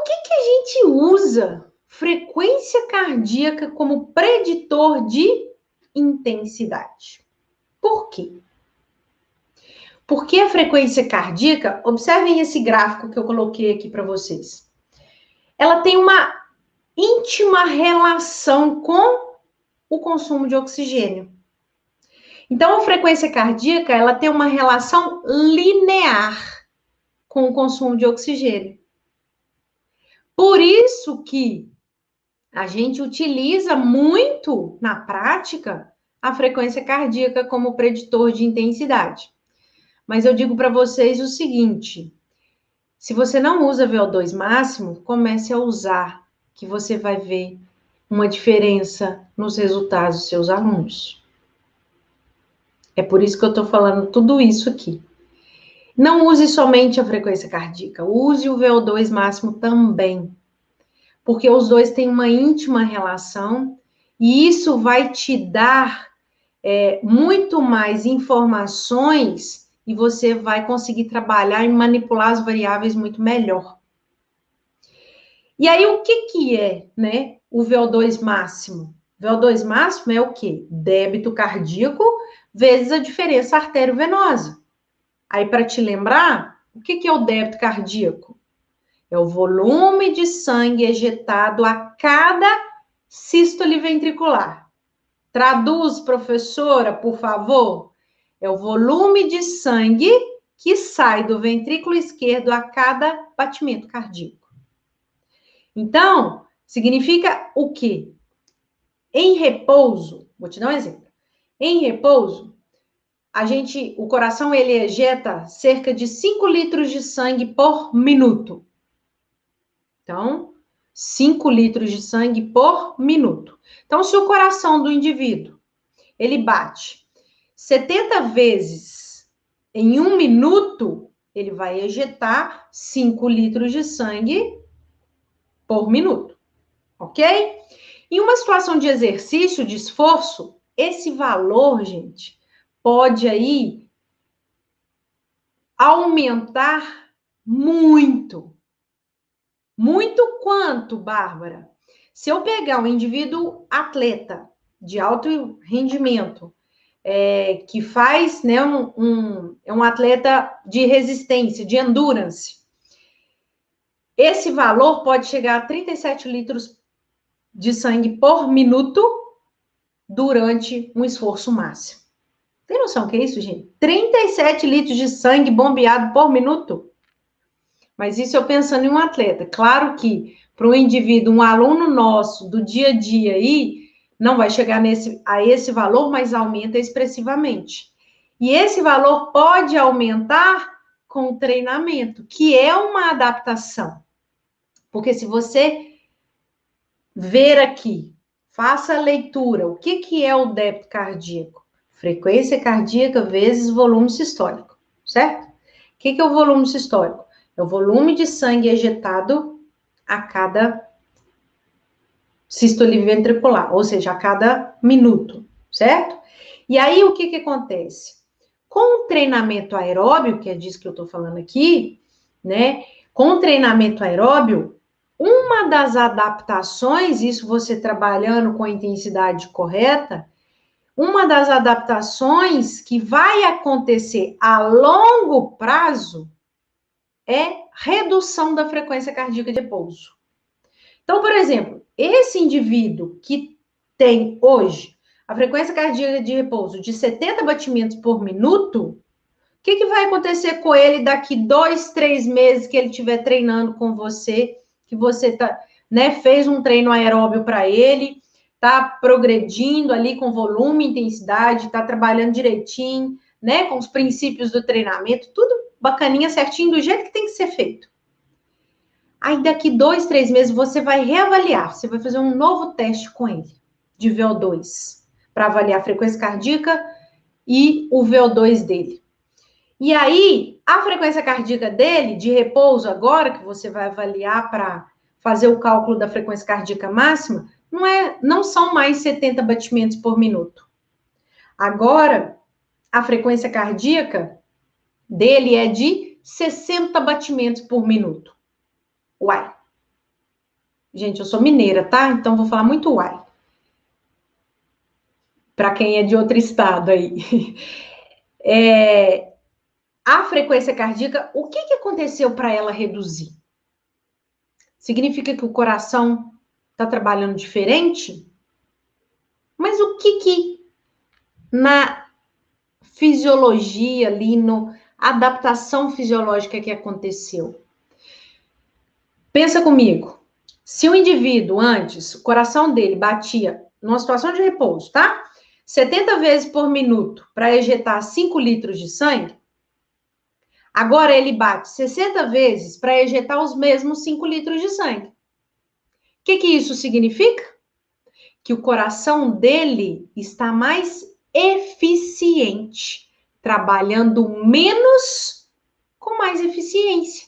que a gente usa frequência cardíaca como preditor de intensidade? Por quê? Porque a frequência cardíaca, observem esse gráfico que eu coloquei aqui para vocês. Ela tem uma íntima relação com o consumo de oxigênio. Então, a frequência cardíaca, ela tem uma relação linear com o consumo de oxigênio. Por isso que a gente utiliza muito, na prática, a frequência cardíaca como preditor de intensidade. Mas eu digo para vocês o seguinte, se você não usa VO2 máximo, comece a usar, que você vai ver uma diferença nos resultados dos seus alunos. É por isso que eu estou falando tudo isso aqui. Não use somente a frequência cardíaca, use o VO2 máximo também. Porque os dois têm uma íntima relação e isso vai te dar muito mais informações e você vai conseguir trabalhar e manipular as variáveis muito melhor. E aí, o que é, né, o VO2 máximo? VO2 máximo é o quê? Débito cardíaco vezes a diferença arteriovenosa. Aí, para te lembrar, o que é o débito cardíaco? É o volume de sangue ejetado a cada sístole ventricular. Traduz, professora, por favor. É o volume de sangue que sai do ventrículo esquerdo a cada batimento cardíaco. Então, significa o quê? Em repouso, vou te dar um exemplo. Em repouso, o coração ele ejeta cerca de 5 litros de sangue por minuto. Então, 5 litros de sangue por minuto. Então, se o coração do indivíduo, ele bate 70 vezes em 1 minuto, ele vai ejetar 5 litros de sangue por minuto, ok? Em uma situação de exercício, de esforço, esse valor, gente, pode aí aumentar muito. Muito quanto, Bárbara? Se eu pegar um indivíduo atleta de alto rendimento, que faz, né, é um atleta de resistência, de endurance, esse valor pode chegar a 37 litros de sangue por minuto durante um esforço máximo. Tem noção que é isso, gente? 37 litros de sangue bombeado por minuto. Mas isso eu pensando em um atleta. Claro que para um indivíduo, um aluno nosso do dia a dia aí, não vai chegar a esse valor, mas aumenta expressivamente. E esse valor pode aumentar com o treinamento, que é uma adaptação. Porque se você ver aqui, faça a leitura, o que é o débito cardíaco? Frequência cardíaca vezes volume sistólico, certo? O que é o volume sistólico? É o volume de sangue ejetado a cada sístole ventricular, ou seja, a cada minuto, certo? E aí, o que acontece? Com o treinamento aeróbio, que é disso que eu tô falando aqui, né? Com o treinamento aeróbio, uma das adaptações, isso você trabalhando com a intensidade correta, uma das adaptações que vai acontecer a longo prazo é redução da frequência cardíaca de repouso. Então, por exemplo, esse indivíduo que tem hoje a frequência cardíaca de repouso de 70 batimentos por minuto, o que vai acontecer com ele daqui 2, 3 meses que ele estiver treinando com você, que você fez um treino aeróbio para ele, tá progredindo ali com volume, intensidade, tá trabalhando direitinho, né, com os princípios do treinamento, tudo bacaninha, certinho, do jeito que tem que ser feito. Aí, daqui 2, 3 meses, você vai reavaliar. Você vai fazer um novo teste com ele, de VO2, para avaliar a frequência cardíaca e o VO2 dele. E aí, a frequência cardíaca dele, de repouso agora, que você vai avaliar para fazer o cálculo da frequência cardíaca máxima, não são mais 70 batimentos por minuto. Agora, a frequência cardíaca dele é de 60 batimentos por minuto. Uai, Gente, eu sou mineira, tá? Então vou falar muito uai. Para quem é de outro estado aí. A frequência cardíaca, o que aconteceu para ela reduzir? Significa que o coração está trabalhando diferente? Mas o que na fisiologia ali, na adaptação fisiológica que aconteceu? Pensa comigo. Se o indivíduo antes, o coração dele batia numa situação de repouso, tá? 70 vezes por minuto para ejetar 5 litros de sangue, agora ele bate 60 vezes para ejetar os mesmos 5 litros de sangue. O que isso significa? Que o coração dele está mais eficiente, trabalhando menos com mais eficiência.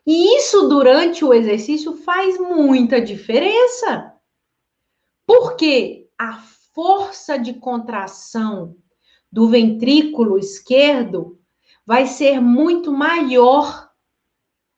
E isso durante o exercício faz muita diferença. Porque a força de contração do ventrículo esquerdo vai ser muito maior.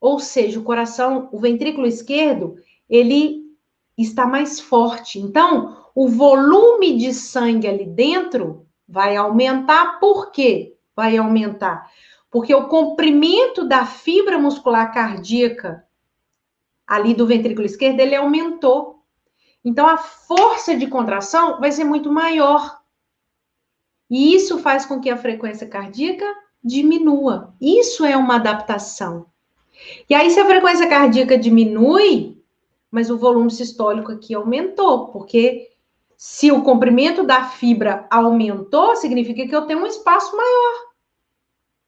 Ou seja, o coração, o ventrículo esquerdo, ele está mais forte. Então, o volume de sangue ali dentro vai aumentar. Por quê? Vai aumentar. Porque o comprimento da fibra muscular cardíaca ali do ventrículo esquerdo, ele aumentou. Então, a força de contração vai ser muito maior. E isso faz com que a frequência cardíaca diminua. Isso é uma adaptação. E aí, se a frequência cardíaca diminui, mas o volume sistólico aqui aumentou, porque se o comprimento da fibra aumentou, significa que eu tenho um espaço maior.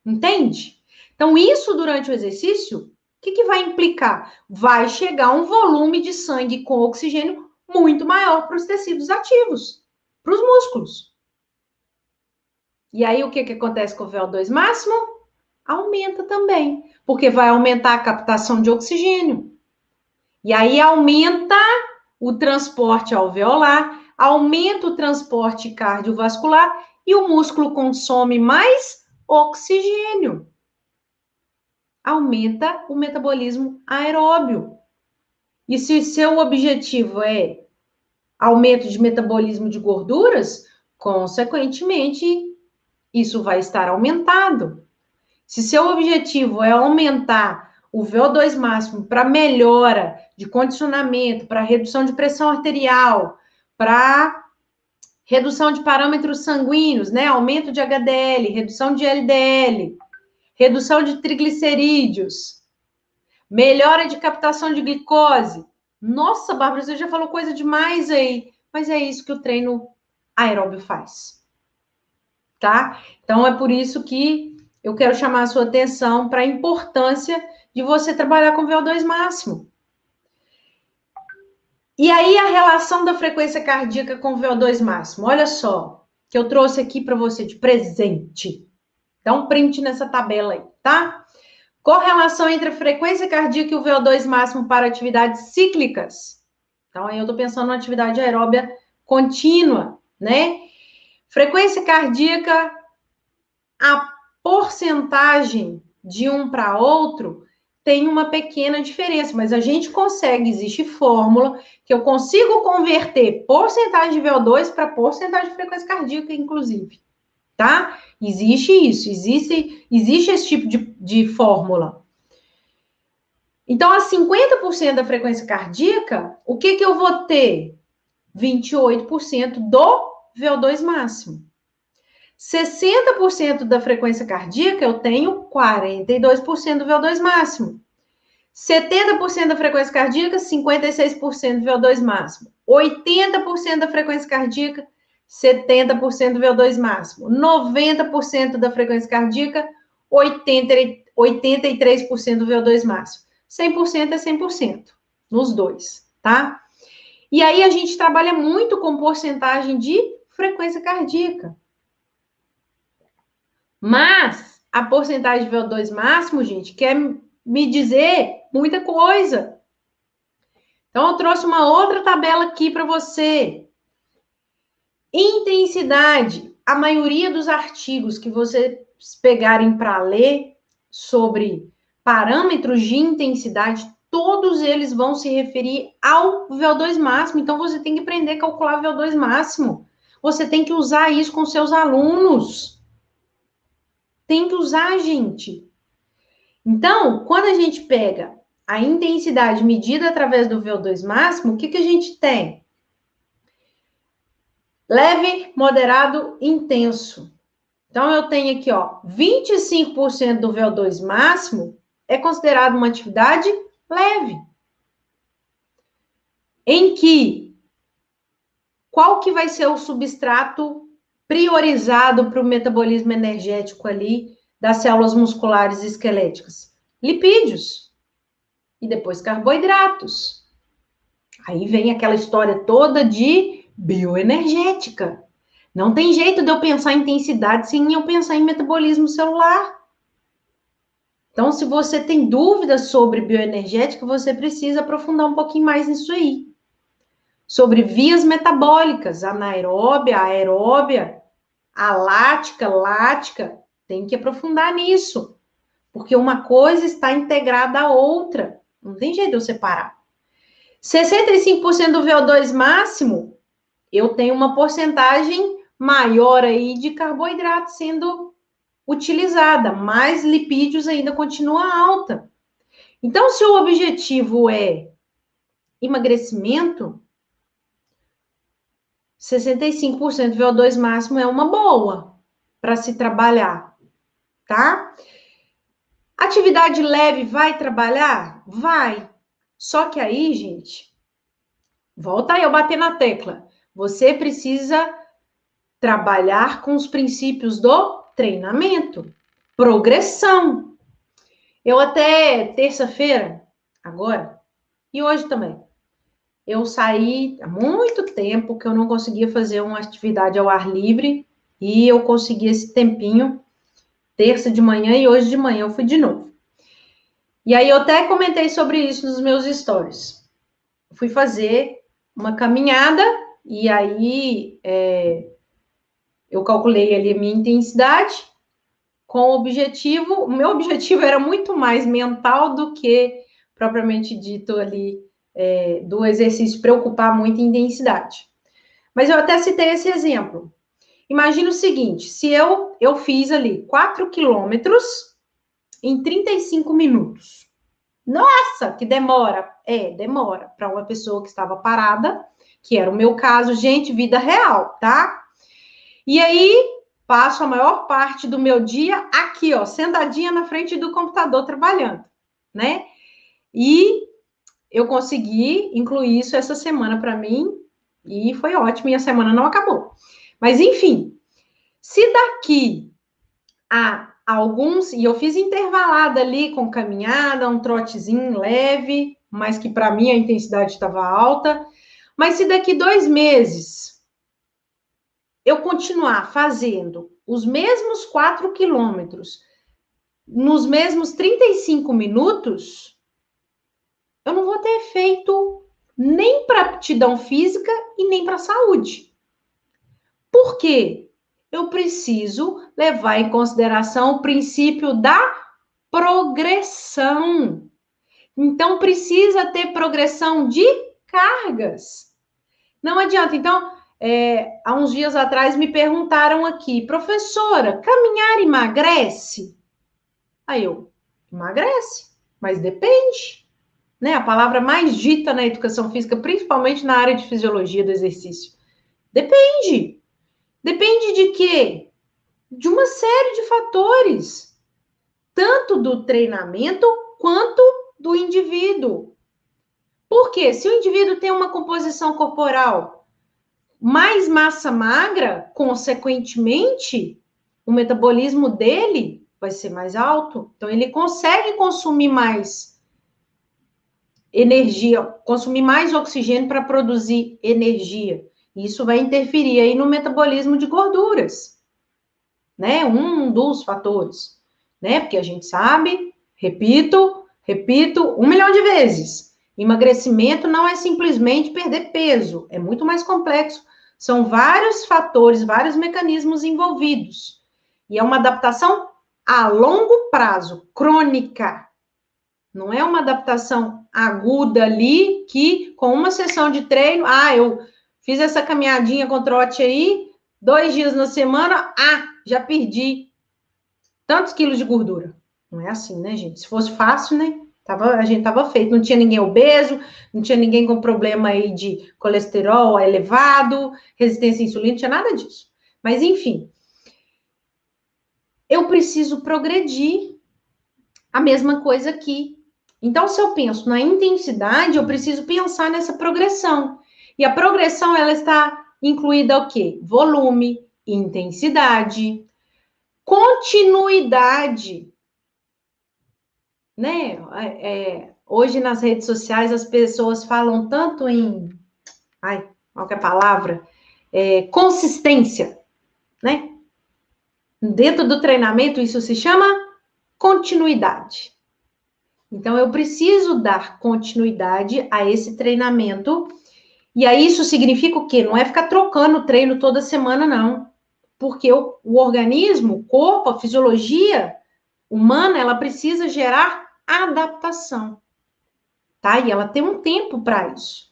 Entende? Então, isso durante o exercício, o que vai implicar? Vai chegar um volume de sangue com oxigênio muito maior para os tecidos ativos, para os músculos. E aí, o que acontece com o VO2 máximo? Aumenta também, porque vai aumentar a captação de oxigênio. E aí, aumenta o transporte alveolar, aumenta o transporte cardiovascular e o músculo consome mais oxigênio. Aumenta o metabolismo aeróbio. E se seu objetivo é aumento de metabolismo de gorduras, consequentemente, isso vai estar aumentado. Se seu objetivo é aumentar o VO2 máximo para melhora de condicionamento, para redução de pressão arterial, para redução de parâmetros sanguíneos, né? Aumento de HDL, redução de LDL, redução de triglicerídeos, melhora de captação de glicose. Nossa, Bárbara, você já falou coisa demais aí. Mas é isso que o treino aeróbio faz. Tá? Então, é por isso que eu quero chamar a sua atenção para a importância de você trabalhar com VO2 máximo. E aí, a relação da frequência cardíaca com VO2 máximo. Olha só, que eu trouxe aqui para você de presente. Dá um print nessa tabela aí, tá? Correlação entre a frequência cardíaca e o VO2 máximo para atividades cíclicas. Então, aí eu tô pensando numa atividade aeróbia contínua, né? Frequência cardíaca, a porcentagem de um para outro tem uma pequena diferença, mas a gente consegue, existe fórmula que eu consigo converter porcentagem de VO2 para porcentagem de frequência cardíaca, inclusive, tá? Existe isso, existe esse tipo de fórmula. Então, a 50% da frequência cardíaca, o que eu vou ter? 28% do VO2 máximo. 60% da frequência cardíaca, eu tenho 42% do VO2 máximo. 70% da frequência cardíaca, 56% do VO2 máximo. 80% da frequência cardíaca, 70% do VO2 máximo. 90% da frequência cardíaca, 83% do VO2 máximo. 100% é 100%, nos dois, tá? E aí, a gente trabalha muito com porcentagem de frequência cardíaca. Mas a porcentagem de VO2 máximo, gente, quer me dizer muita coisa. Então, eu trouxe uma outra tabela aqui para você. Intensidade. A maioria dos artigos que vocês pegarem para ler sobre parâmetros de intensidade, todos eles vão se referir ao VO2 máximo. Então, você tem que aprender a calcular o VO2 máximo. Você tem que usar isso com seus alunos. Tem que usar, gente. Então, quando a gente pega a intensidade medida através do VO2 máximo, o que a gente tem? Leve, moderado, intenso. Então, eu tenho aqui, ó, 25% do VO2 máximo é considerado uma atividade leve. Em que, qual que vai ser o substrato priorizado para o metabolismo energético ali das células musculares e esqueléticas? Lipídios. E depois carboidratos. Aí vem aquela história toda de bioenergética. Não tem jeito de eu pensar em intensidade sem eu pensar em metabolismo celular. Então, se você tem dúvidas sobre bioenergética, você precisa aprofundar um pouquinho mais nisso aí. Sobre vias metabólicas, anaeróbia, aeróbia, lática, tem que aprofundar nisso. Porque uma coisa está integrada à outra. Não tem jeito de eu separar. 65% do VO2 máximo, eu tenho uma porcentagem maior aí de carboidrato sendo utilizada, mas lipídios ainda continua alta. Então, se o objetivo é emagrecimento, 65% VO2 máximo é uma boa para se trabalhar, tá? Atividade leve vai trabalhar? Vai. Só que aí, gente, volta aí eu bater na tecla. Você precisa trabalhar com os princípios do treinamento, progressão. Eu até terça-feira, agora, e hoje também, eu saí há muito tempo que eu não conseguia fazer uma atividade ao ar livre e eu consegui esse tempinho, terça de manhã e hoje de manhã eu fui de novo. E aí eu até comentei sobre isso nos meus stories. Fui fazer uma caminhada e aí eu calculei ali a minha intensidade com o objetivo. O meu objetivo era muito mais mental do que propriamente dito ali do exercício preocupar muito em intensidade. Mas eu até citei esse exemplo. Imagina o seguinte, se eu fiz ali 4 quilômetros em 35 minutos. Nossa, que demora. Demora para uma pessoa que estava parada, que era o meu caso, gente, vida real, tá? E aí, passo a maior parte do meu dia aqui, ó, sentadinha na frente do computador trabalhando, né? E eu consegui incluir isso essa semana para mim e foi ótimo, e a semana não acabou. Mas, enfim, se daqui a alguns, e eu fiz intervalada ali com caminhada, um trotezinho leve, mas que para mim a intensidade estava alta, mas se daqui 2 meses eu continuar fazendo os mesmos 4 quilômetros nos mesmos 35 minutos, eu não vou ter efeito nem para aptidão física e nem para a saúde. Por quê? Eu preciso levar em consideração o princípio da progressão. Então, precisa ter progressão de cargas. Não adianta. Então, há uns dias atrás me perguntaram aqui, professora, caminhar emagrece? Aí eu, emagrece, mas depende. Né? A palavra mais dita na educação física, principalmente na área de fisiologia do exercício. Depende. Depende de quê? De uma série de fatores. Tanto do treinamento quanto do indivíduo. Por quê? Se o indivíduo tem uma composição corporal mais massa magra, consequentemente, o metabolismo dele vai ser mais alto. Então, ele consegue consumir mais energia, consumir mais oxigênio para produzir energia. Isso vai interferir aí no metabolismo de gorduras, né? Um dos fatores, né? Porque a gente sabe, repito 1 milhão de vezes, emagrecimento não é simplesmente perder peso, é muito mais complexo. São vários fatores, vários mecanismos envolvidos. E é uma adaptação a longo prazo, crônica. Não é uma adaptação aguda ali que, com uma sessão de treino, eu fiz essa caminhadinha com trote aí, 2 dias na semana, já perdi tantos quilos de gordura. Não é assim, né, gente? Se fosse fácil, né? A gente tava feito. Não tinha ninguém obeso, não tinha ninguém com problema aí de colesterol elevado, resistência à insulina, não tinha nada disso. Mas, enfim, eu preciso progredir. A mesma coisa aqui. Então, se eu penso na intensidade, eu preciso pensar nessa progressão. E a progressão, ela está incluída o quê? Volume, intensidade, continuidade. Né? Hoje, nas redes sociais, as pessoas falam tanto em... qual que é a palavra? Consistência, né? Dentro do treinamento, isso se chama continuidade. Então, eu preciso dar continuidade a esse treinamento. E aí, isso significa o quê? Não é ficar trocando o treino toda semana, não. Porque o organismo, o corpo, a fisiologia humana, ela precisa gerar adaptação. Tá? E ela tem um tempo para isso.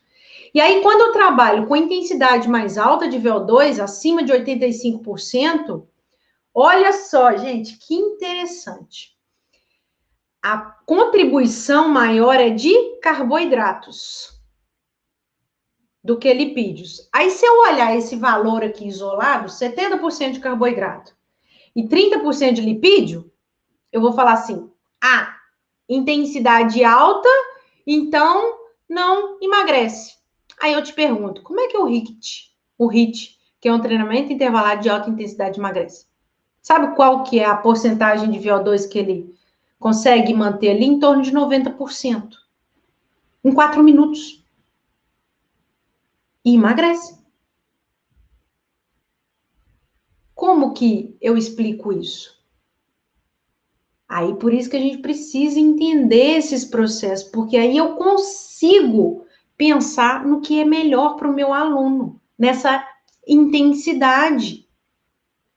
E aí, quando eu trabalho com intensidade mais alta de VO2, acima de 85%, olha só, gente, que interessante. A contribuição maior é de carboidratos do que lipídios. Aí, se eu olhar esse valor aqui isolado, 70% de carboidrato e 30% de lipídio, eu vou falar assim, intensidade alta, então não emagrece. Aí eu te pergunto, como é que é o HIIT? O HIIT, que é um treinamento intervalado de alta intensidade, emagrece? Sabe qual que é a porcentagem de VO2 que ele consegue manter ali? Em torno de 90%. Em 4 minutos. E emagrece. Como que eu explico isso? Aí, por isso que a gente precisa entender esses processos, porque aí eu consigo pensar no que é melhor para o meu aluno, nessa intensidade.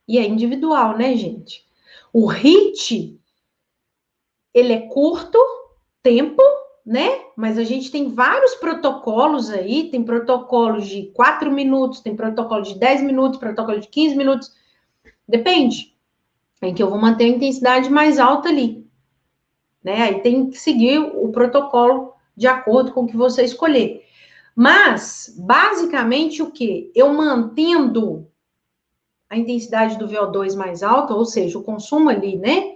E é individual, né, gente? O HIIT, ele é curto tempo, né? Mas a gente tem vários protocolos aí, tem protocolos de 4 minutos, tem protocolo de 10 minutos, protocolo de 15 minutos, depende. Em que eu vou manter a intensidade mais alta ali, né? Aí tem que seguir o protocolo de acordo com o que você escolher. Mas, basicamente, o que? Eu mantendo a intensidade do VO2 mais alta, ou seja, o consumo ali, né?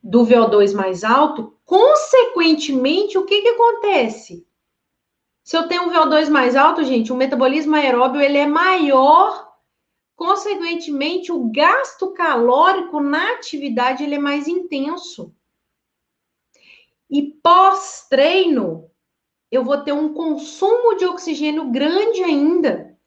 Do VO2 mais alto, consequentemente, o que acontece? Se eu tenho um VO2 mais alto, gente, o metabolismo aeróbio, ele é maior, consequentemente, o gasto calórico na atividade, ele é mais intenso. E pós-treino, eu vou ter um consumo de oxigênio grande ainda,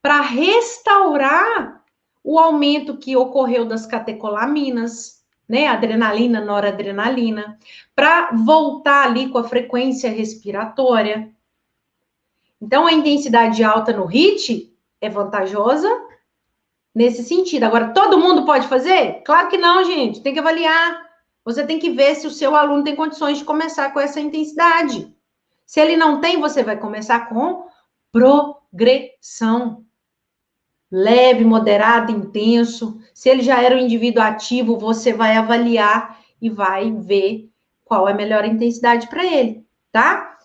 para restaurar o aumento que ocorreu das catecolaminas, né? Adrenalina, noradrenalina, para voltar ali com a frequência respiratória. Então, a intensidade alta no HIIT é vantajosa nesse sentido. Agora, todo mundo pode fazer? Claro que não, gente. Tem que avaliar. Você tem que ver se o seu aluno tem condições de começar com essa intensidade. Se ele não tem, você vai começar com progressão. Leve, moderado, intenso. Se ele já era um indivíduo ativo, você vai avaliar e vai ver qual é a melhor intensidade para ele, tá?